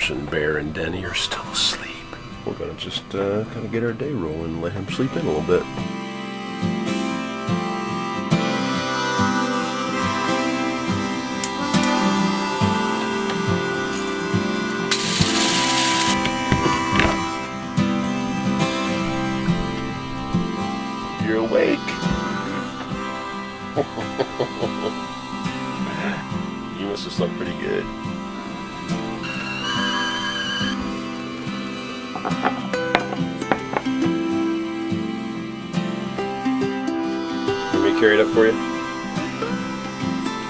Beavers and Bear and Denny are still asleep. We're gonna just kind of get our day rolling and let him sleep in a little bit. You're awake. You must have slept pretty good. Let me carry it up for you?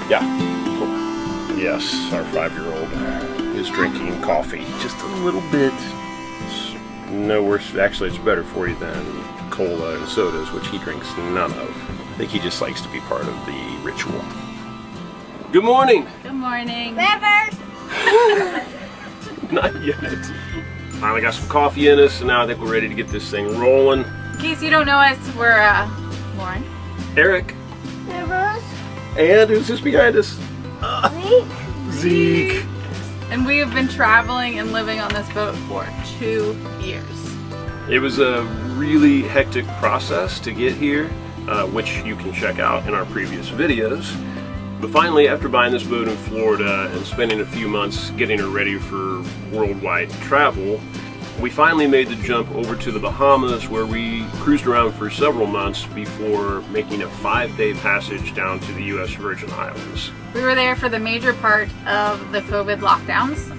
Yeah. Cool. Yes, our 5-year-old is drinking coffee. Just a little bit. It's no worse. Actually, it's better for you than cola and sodas, which he drinks none of. I think he just likes to be part of the ritual. Good morning! Good morning. Rivers! Not yet. Finally got some coffee in us, and now I think we're ready to get this thing rolling. In case you don't know us, we're Lauren, Eric, Rivers! and who's this behind us? Zeke. and we have been traveling and living on this boat for 2 years. It was a really hectic process to get here, which you can check out in our previous videos. But finally, after buying this boat in Florida and spending a few months getting her ready for worldwide travel, we finally made the jump over to the Bahamas, where we cruised around for several months before making a 5-day passage down to the U.S. Virgin Islands. We were there for the major part of the COVID lockdowns,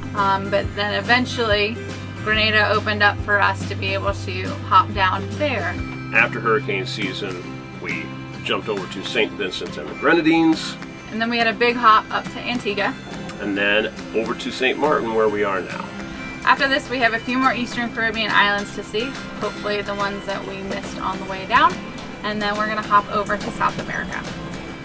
but then eventually Grenada opened up for us to be able to hop down there. After hurricane season, we jumped over to St. Vincent and the Grenadines, And then we had a big hop up to Antigua. and then over to St. Martin, where we are now. After this, we have a few more Eastern Caribbean islands to see, hopefully the ones that we missed on the way down, and then we're gonna hop over to South America.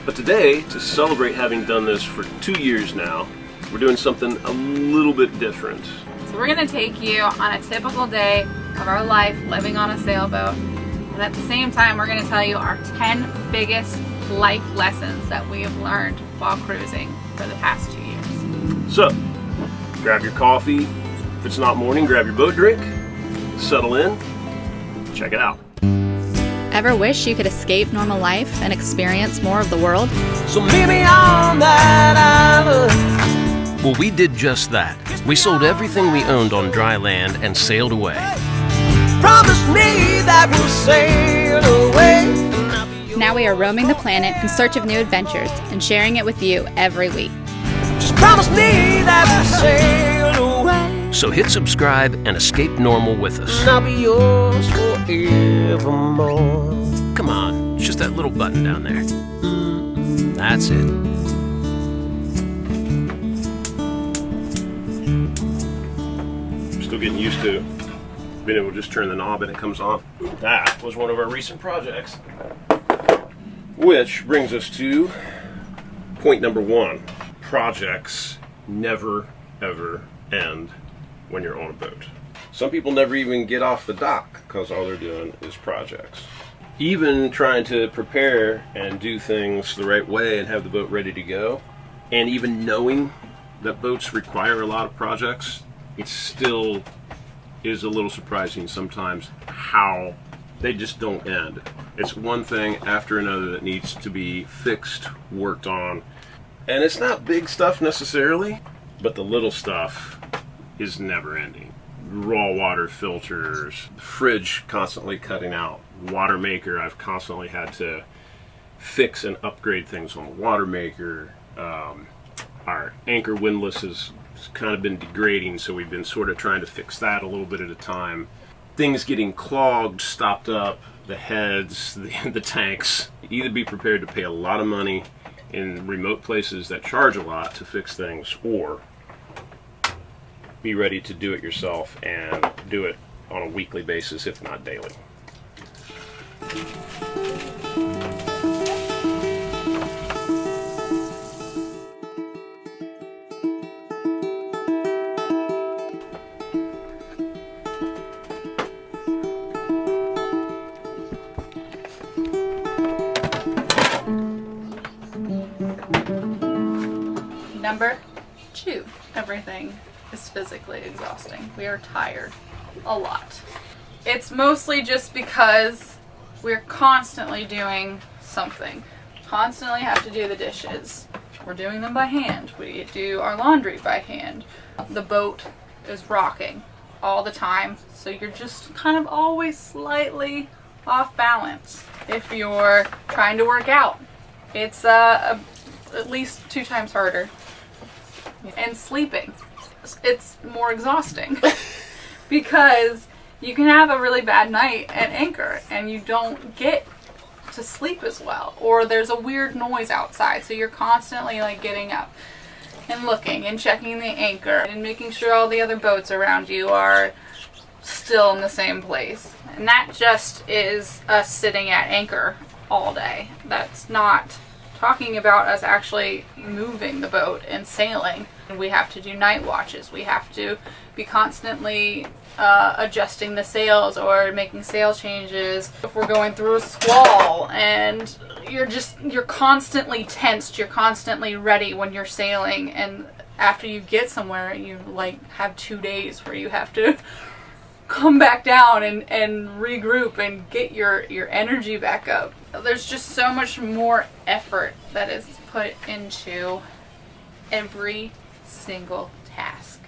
But today, to celebrate having done this for 2 years now, we're doing something a little bit different. So we're gonna take you on a typical day of our life living on a sailboat, and at the same time, we're gonna tell you our 10 biggest life lessons that we have learned while cruising for the past 2 years. So, grab your coffee. If it's not morning, grab your boat drink, settle in, check it out. Ever wish you could escape normal life and experience more of the world? So meet me on that island. Well, we did just that. We sold everything we owned on dry land and sailed away. Promise me that we'll sail away. Now we are roaming the planet in search of new adventures and sharing it with you every week. Just promise me that we'll sail away. So hit subscribe and escape normal with us. And I'll be yours forevermore. Come on, it's just that little button down there. That's it. Still getting used to being able to just turn the knob and it comes on. That was one of our recent projects. Which brings us to point number 1. Projects never, ever end when you're on a boat. Some people never even get off the dock because all they're doing is projects. Even trying to prepare and do things the right way and have the boat ready to go, and even knowing that boats require a lot of projects, it still is a little surprising sometimes how they just don't end. It's one thing after another that needs to be fixed, worked on, and it's not big stuff necessarily, but the little stuff is never ending. Raw water filters, fridge constantly cutting out, water maker, I've constantly had to fix and upgrade things on the water maker. Our anchor windlass has kind of been degrading, so we've been sort of trying to fix that a little bit at a time. Things getting clogged, stopped up, the heads, the tanks. Either be prepared to pay a lot of money in remote places that charge a lot to fix things, or be ready to do it yourself and do it on a weekly basis, if not daily. Number 2, everything is physically exhausting. We are tired a lot. It's mostly just because we're constantly doing something. Constantly have to do the dishes. We're doing them by hand. We do our laundry by hand. The boat is rocking all the time, so you're just kind of always slightly off balance. If you're trying to work out, it's at least 2 times harder. And sleeping, it's more exhausting because you can have a really bad night at anchor and you don't get to sleep as well, or there's a weird noise outside, so you're constantly like getting up and looking and checking the anchor and making sure all the other boats around you are still in the same place. And that just is us sitting at anchor all day. That's not talking about us actually moving the boat and sailing. We have to do night watches. We have to be constantly adjusting the sails or making sail changes if we're going through a squall, and you're constantly tensed. You're constantly ready when you're sailing, and after you get somewhere you like have 2 days where you have to come back down and regroup and get your energy back up. There's just so much more effort that is put into every single task.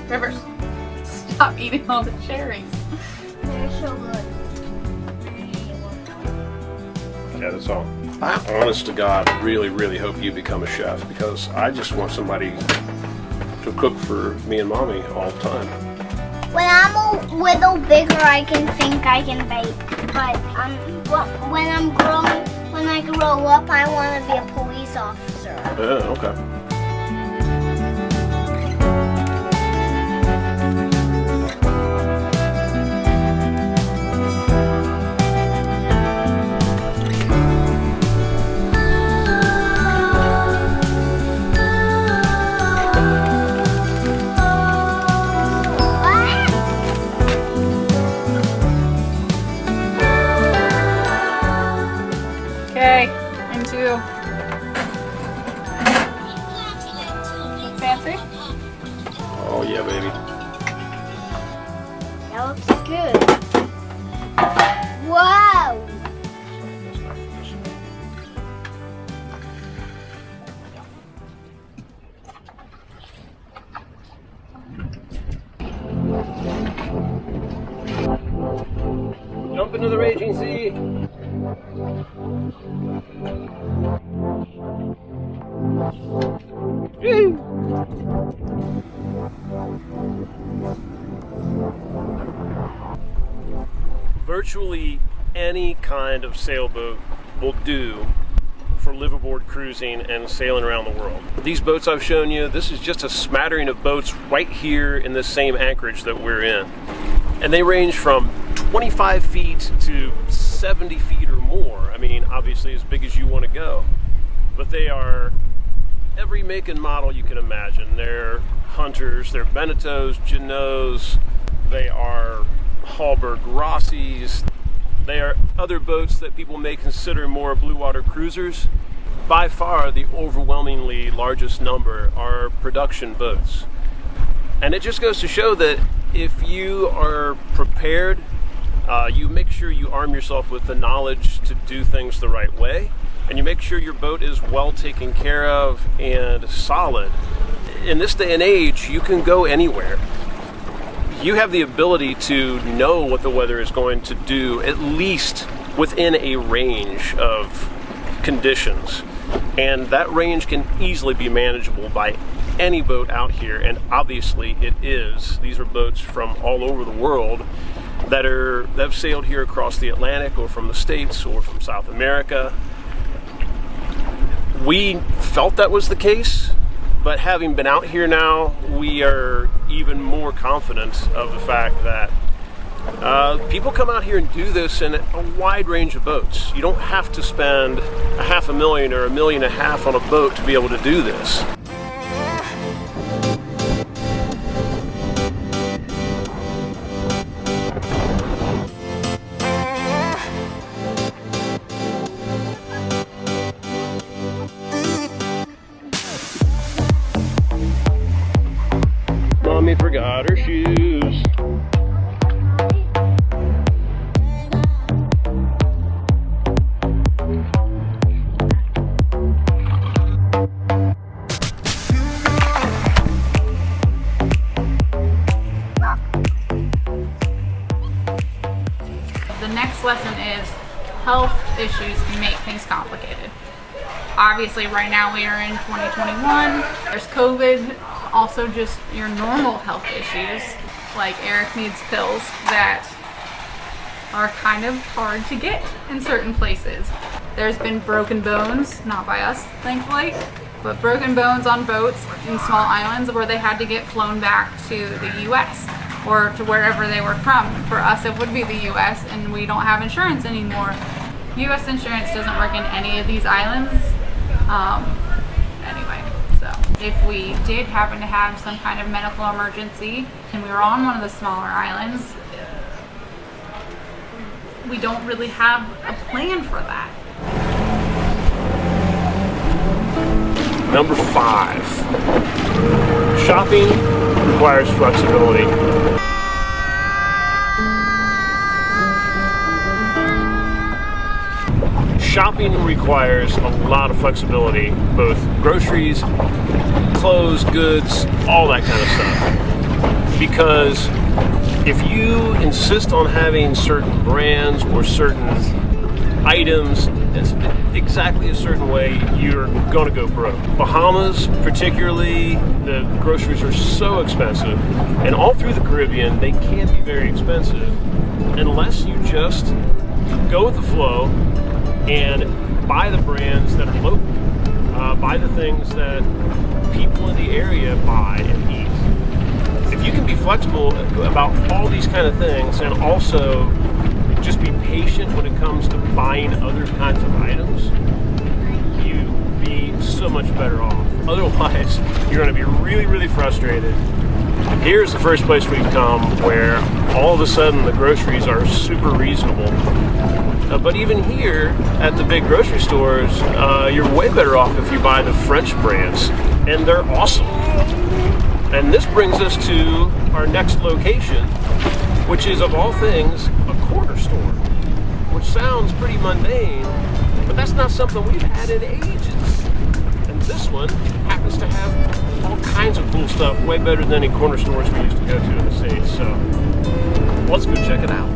Rivers, stop eating all the cherries. They're so good. Yeah, that's all. I honest to God really, really hope you become a chef, because I just want somebody to cook for me and Mommy all the time. When I'm a little bigger, I can think I can bake. But when I grow up, I want to be a police officer. Yeah, okay. Okay, into fancy. Oh yeah, baby. That looks good. Wow! Jump into the raging sea. Virtually any kind of sailboat will do for liveaboard cruising and sailing around the world. These boats I've shown you, this is just a smattering of boats right here in the same anchorage that we're in. And they range from 25 feet to 70 feet or more. I mean, obviously as big as you want to go. But they are every make and model you can imagine. They're Hunters, they're Beneteaus, Genots, they are Hallberg Rossies. They are other boats that people may consider more blue water cruisers. By far, the overwhelmingly largest number are production boats. And it just goes to show that if you are prepared, you make sure you arm yourself with the knowledge to do things the right way, and you make sure your boat is well taken care of and solid. In this day and age, you can go anywhere. You have the ability to know what the weather is going to do, at least within a range of conditions. And that range can easily be manageable by any boat out here, and obviously it is. These are boats from all over the world that have sailed here across the Atlantic, or from the States, or from South America. We felt that was the case, but having been out here now, we are even more confident of the fact that people come out here and do this in a wide range of boats. You don't have to spend $500,000 or $1.5 million on a boat to be able to do this. Mommy forgot her shoes. The next lesson is health issues can make things complicated. Obviously right now we are in 2021. There's COVID, also just your normal health issues. Like Eric needs pills that are kind of hard to get in certain places. There's been broken bones, not by us thankfully, but broken bones on boats in small islands where they had to get flown back to the US or to wherever they were from. For us it would be the US, and we don't have insurance anymore. US insurance doesn't work in any of these islands. Anyway, so if we did happen to have some kind of medical emergency and we were on one of the smaller islands, we don't really have a plan for that. Number 5, shopping requires flexibility. Shopping requires a lot of flexibility, both groceries, clothes, goods, all that kind of stuff. Because if you insist on having certain brands or certain items exactly a certain way, you're going to go broke. Bahamas particularly, the groceries are so expensive, and all through the Caribbean they can be very expensive unless you just go with the flow and buy the brands that are local, buy the things that people in the area buy and eat. If you can be flexible about all these kind of things, and also just be patient when it comes to buying other kinds of items, you'd be so much better off. Otherwise, you're going to be really, really frustrated. Here's the first place we've come where all of a sudden the groceries are super reasonable. But even here at the big grocery stores, you're way better off if you buy the French brands, and they're awesome. And this brings us to our next location, which is, of all things, a corner store, which sounds pretty mundane, but that's not something we've had in ages. And this one happens to have all kinds of cool stuff, way better than any corner stores we used to go to in the States. So let's go check it out.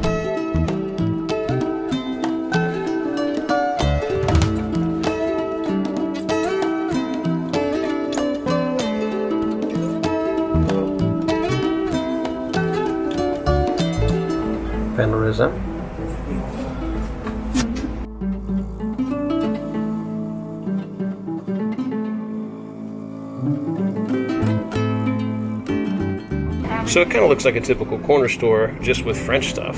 Penrisa. So it kind of looks like a typical corner store, just with French stuff.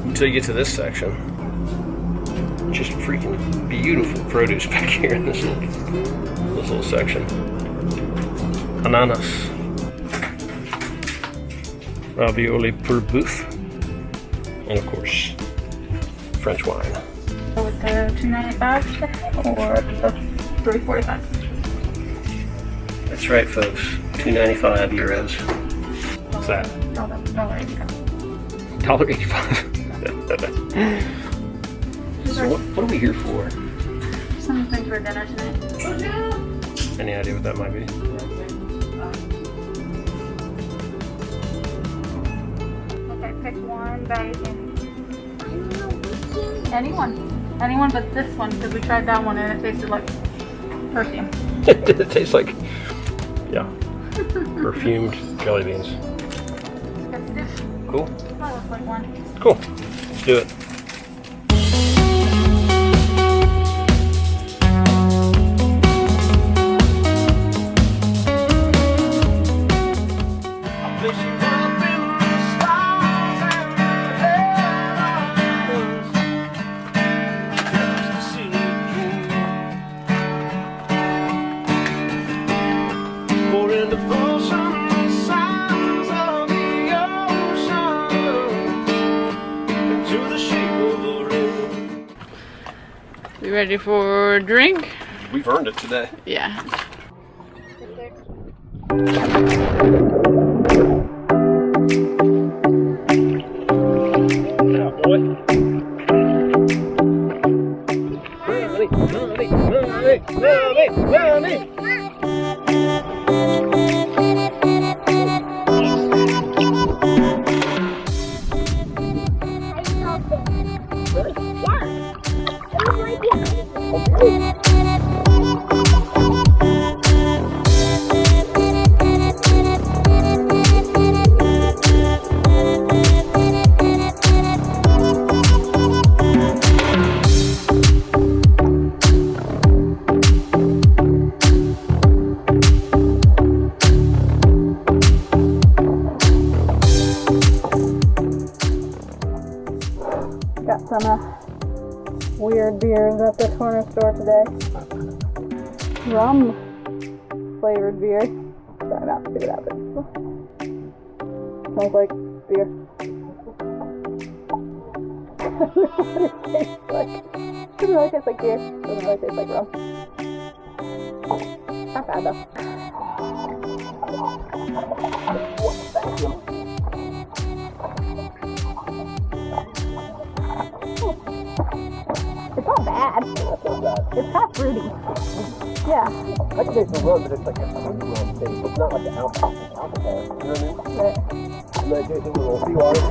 Until you get to this section. Just freaking beautiful produce back here in this little section. Ananas. Ravioli pour bouffe, and of course, French wine. With the $2.95 or the $3.45? That's right, folks. €2.95. What's that? $1.85. $1.85. So what are we here for? Something for dinner tonight. Any idea what that might be? Okay, pick one bag. Anyone but this one, because we tried that one and it tasted like perfume. It tastes like, yeah, perfumed jelly beans. Cool. That looks like one. Cool. Let's do it. You ready for a drink? We've earned it today. Yeah. Yeah, boy. Money. Got some weird beers at the corner store today. Rum flavored beer. Try not to see what happens. Smells like beer. Doesn't really taste like beer. Doesn't really taste like rum. Not bad though. It's not bad. It's half fruity. Yeah. I can taste the rum, but it's like a fruity rum taste. It's not like an alcohol. You know what I mean? Right. I'm gonna taste a little seawater.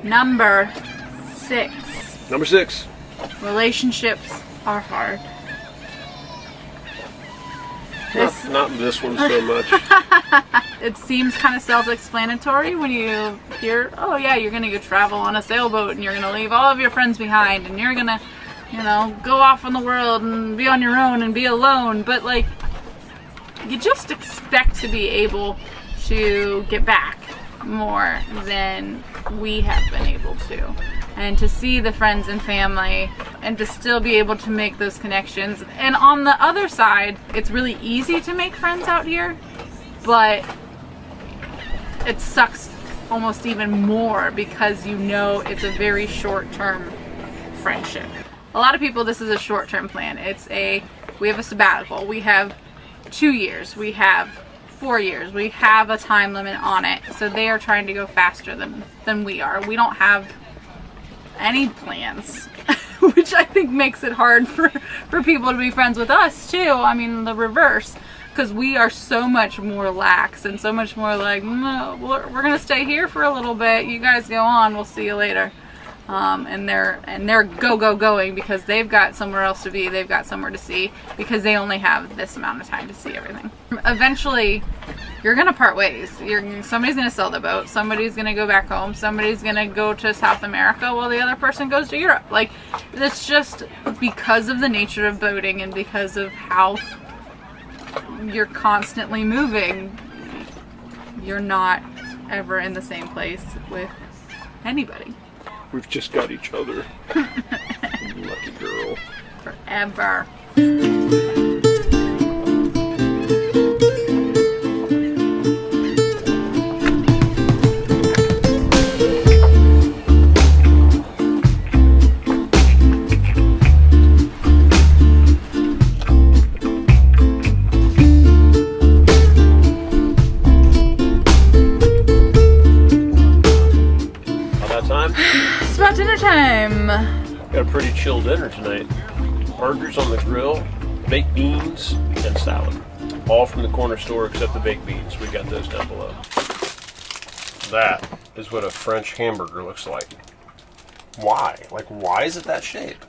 Number 6. Number 6. Relationships are hard. Not this one so much. It seems kind of self-explanatory when you hear, oh yeah, you're gonna go travel on a sailboat and you're gonna leave all of your friends behind and you're gonna, you know, go off in the world and be on your own and be alone. But like, you just expect to be able to get back more than we have been able to, and to see the friends and family and to still be able to make those connections. And on the other side, it's really easy to make friends out here, but it sucks almost even more because you know it's a very short-term friendship. A lot of people, this is a short-term plan. We have a sabbatical, we have 2 years, we have 4 years, we have a time limit on it, so they are trying to go faster than we are. We don't have any plans, which I think makes it hard for people to be friends with us too. I mean, the reverse, because we are so much more lax and so much more like, no, we're gonna stay here for a little bit, you guys go on, we'll see you later. And they're going because they've got somewhere else to be, they've got somewhere to see, because they only have this amount of time to see everything. Eventually you're gonna part ways. Somebody's gonna sell the boat, somebody's gonna go back home, somebody's gonna go to South America while the other person goes to Europe. Like, it's just because of the nature of boating and because of how you're constantly moving, you're not ever in the same place with anybody. We've just got each other. Lucky girl. Forever. dinner time. Got a pretty chill dinner tonight. Burgers on the grill, baked beans, and salad. All from the corner store except the baked beans. We got those down below. That is what a French hamburger looks like. Why? Like, why is it that shape?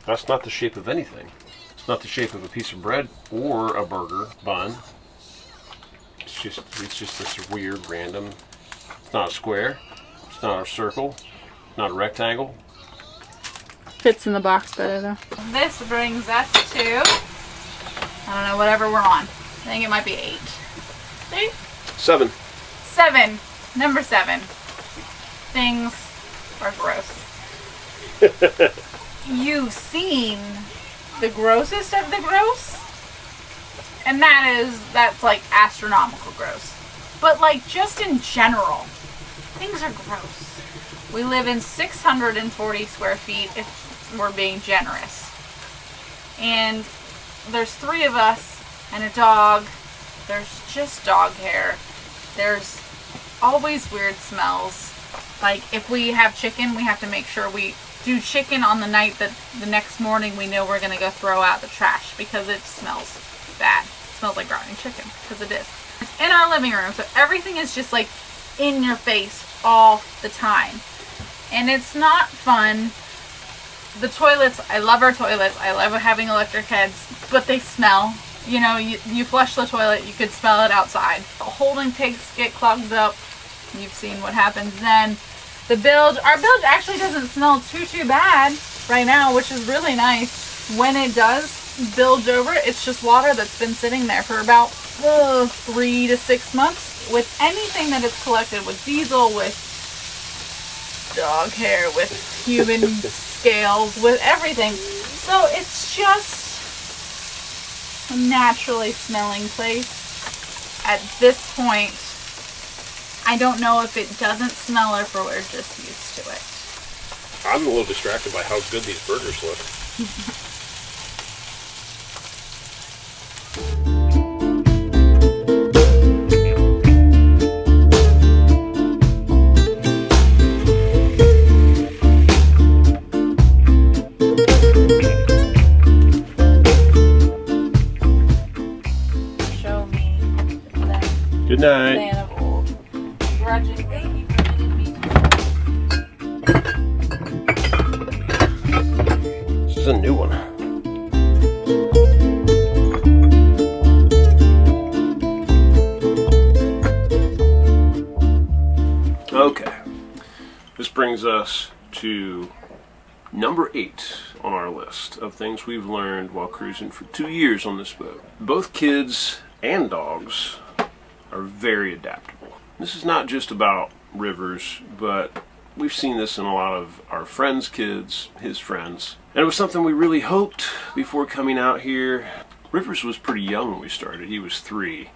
That's not the shape of anything. It's not the shape of a piece of bread or a burger bun. It's just this weird random. It's not a square. It's not a circle. Not a rectangle. Fits in the box better though. This brings us to, I don't know, whatever we're on. I think it might be 8. 8? 7. 7. Number 7. Things are gross. You've seen the grossest of the gross, and that's like astronomical gross. But like just in general, things are gross. We live in 640 square feet if we're being generous. And there's 3 of us and a dog. There's just dog hair. There's always weird smells. Like if we have chicken, we have to make sure we do chicken on the night that the next morning we know we're going to go throw out the trash because it smells bad. It smells like rotting chicken, because it is. It's in our living room, so everything is just like in your face all the time. And it's not fun. The toilets, I love our toilets. I love having electric heads, but they smell. You know, you flush the toilet, you could smell it outside. Holding pigs get clogged up. You've seen what happens then. Our bilge actually doesn't smell too bad right now, which is really nice. When it does bilge over, it's just water that's been sitting there for about 3 to 6 months. With anything that is collected, with diesel, with dog hair, with human scales, with everything. So it's just a naturally smelling place. At this point, I don't know if it doesn't smell or if we're just used to it. I'm a little distracted by how good these burgers look. Show me that Good night. man of old. Grudgingly, he permitted me to. This is a new one. Okay. This brings us to number 8 on our list of things we've learned while cruising for 2 years on this boat. Both kids and dogs are very adaptable. This is not just about Rivers, but we've seen this in a lot of our friends' kids, his friends. And it was something we really hoped before coming out here. Rivers was pretty young when we started. He was 3.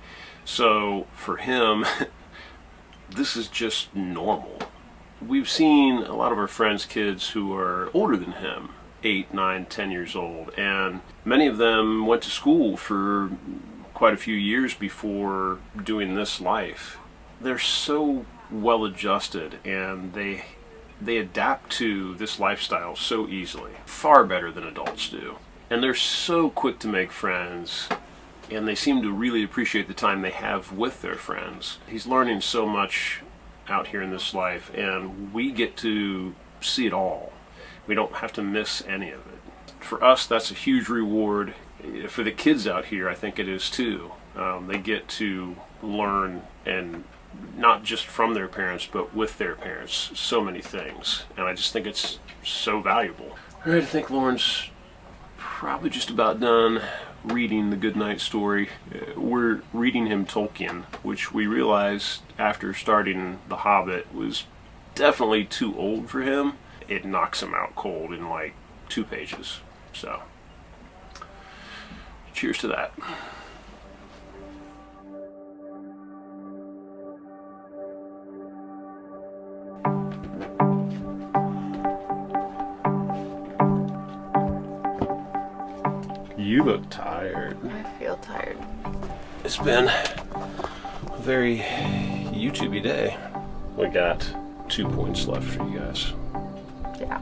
So for him, this is just normal. We've seen a lot of our friends' kids who are older than him, 8, 9, 10 years old, and many of them went to school for quite a few years before doing this life. They're so well adjusted, and they adapt to this lifestyle so easily, far better than adults do. And they're so quick to make friends, and they seem to really appreciate the time they have with their friends. He's learning so much out here in this life, and we get to see it all. We don't have to miss any of it. For us, that's a huge reward. For the kids out here, I think it is too. They get to learn, and not just from their parents, but with their parents, so many things. And I just think it's so valuable. All right, I think Lauren's probably just about done reading the Goodnight Story. We're reading him Tolkien, which we realized after starting The Hobbit was definitely too old for him. It knocks him out cold in like 2 pages. So, cheers to that. You look tired. I feel tired. It's been a very YouTubey day. We got 2 points left for you guys. Yeah.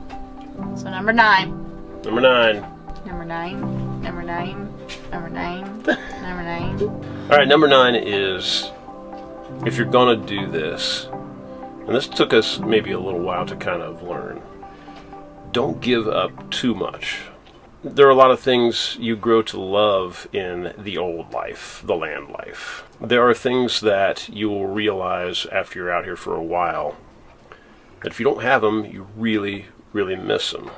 So number 9. Number 9. Number 9. Number 9. Number 9. Number 9. All right, number 9 is, if you're gonna do this, and this took us maybe a little while to kind of learn, don't give up too much. There are a lot of things you grow to love in the old life, the land life. There are things that you will realize after you're out here for a while that if you don't have them, you really, really miss them.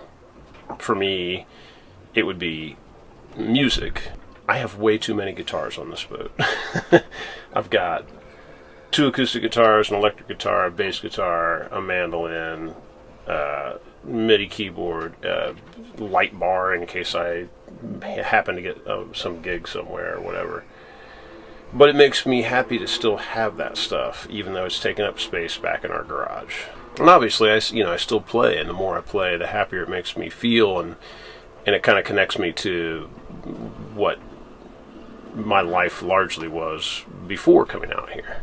For me, it would be music. I have way too many guitars on this boat. I've got 2 acoustic guitars, an electric guitar, a bass guitar, a mandolin, MIDI keyboard, light bar in case I happen to get some gig somewhere or whatever. But it makes me happy to still have that stuff, even though it's taking up space back in our garage. And obviously, I still play, and the more I play, the happier it makes me feel, and it kind of connects me to what my life largely was before coming out here.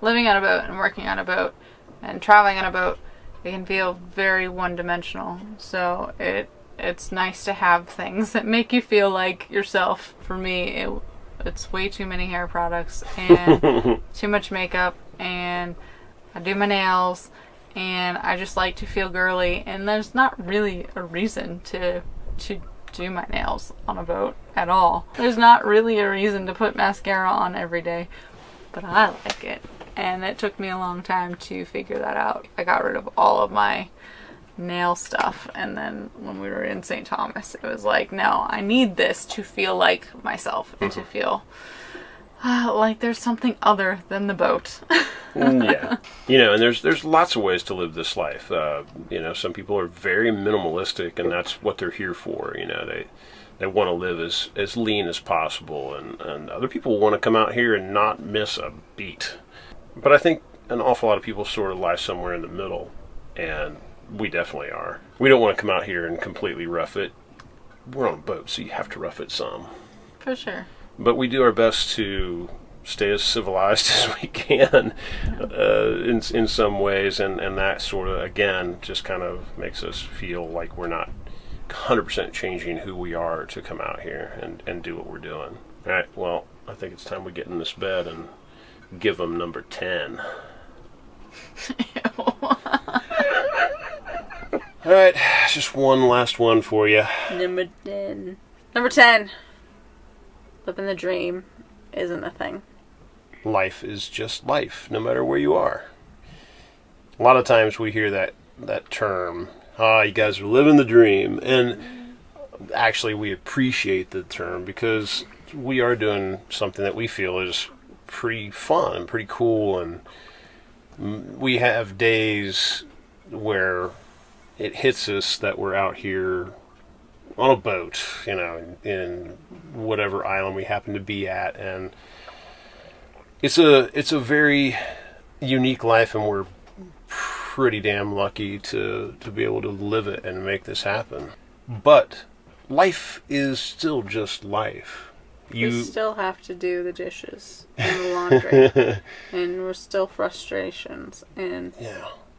Living on a boat and working on a boat and traveling on a boat, it can feel very one-dimensional. So it's nice to have things that make you feel like yourself. For me, it's way too many hair products and too much makeup, and I do my nails, and I just like to feel girly, and there's not really a reason to do my nails on a boat at all. There's not really a reason to put mascara on every day, but I like it. And it took me a long time to figure that out. I got rid of all of my nail stuff, and then when we were in St. Thomas, it was like, no, I need this to feel like myself and to feel like there's something other than the boat. Yeah. And there's lots of ways to live this life. Some people are very minimalistic, and that's what they're here for. They want to live as lean as possible, and other people want to come out here and not miss a beat. But I think an awful lot of people sort of lie somewhere in the middle, and we definitely are. We don't want to come out here and completely rough it. We're on a boat, so you have to rough it some. For sure. But we do our best to stay as civilized as we can in some ways, and that sort of, again, just kind of makes us feel like we're not 100% changing who we are to come out here and do what we're doing. All right, well, I think it's time we get in this bed and give them number 10. All right, just one last one for you. Number 10. Number 10. Living the dream isn't a thing. Life is just life, no matter where you are. A lot of times we hear that term, you guys are living the dream. And actually we appreciate the term because we are doing something that we feel is pretty fun and pretty cool. And we have days where it hits us that we're out here on a boat, in whatever island we happen to be at, and it's a very unique life, and we're pretty damn lucky to be able to live it and make this happen. But life is still just life. You still have to do the dishes and the laundry, and we're still frustrations, and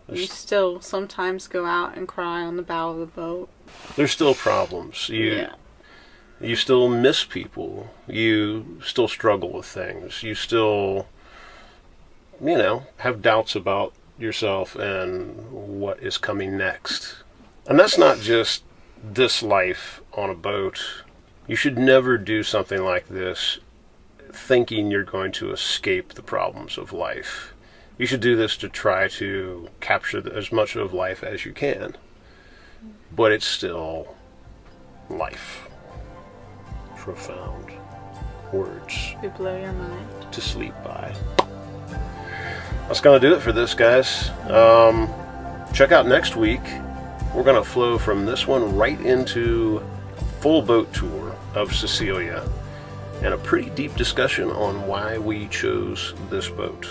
you still sometimes go out and cry on the bow of the boat. There's still problems. You still miss people. You still struggle with things. You still, have doubts about yourself and what is coming next. And that's not just this life on a boat. You should never do something like this thinking you're going to escape the problems of life. You should do this to try to capture as much of life as you can. But it's still life. Profound words. They blow your mind. To sleep by. That's going to do it for this, guys. Check out next week. We're going to flow from this one right into full boat tour of Cecilia and a pretty deep discussion on why we chose this boat.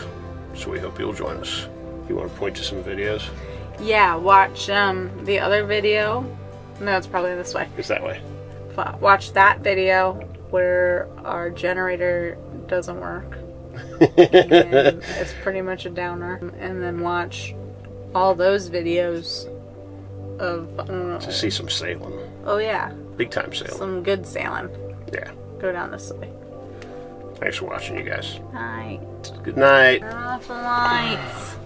So we hope you'll join us. You want to point to some videos? Yeah, watch the other video. No, it's probably this way. It's that way. Watch that video where our generator doesn't work. And it's pretty much a downer. And then watch all those videos of, I don't know. To see some sailing. Oh yeah. Big time sailing. Some good sailing. Yeah. Go down this way. Thanks for watching, you guys. Night. Good night. Turn off the lights.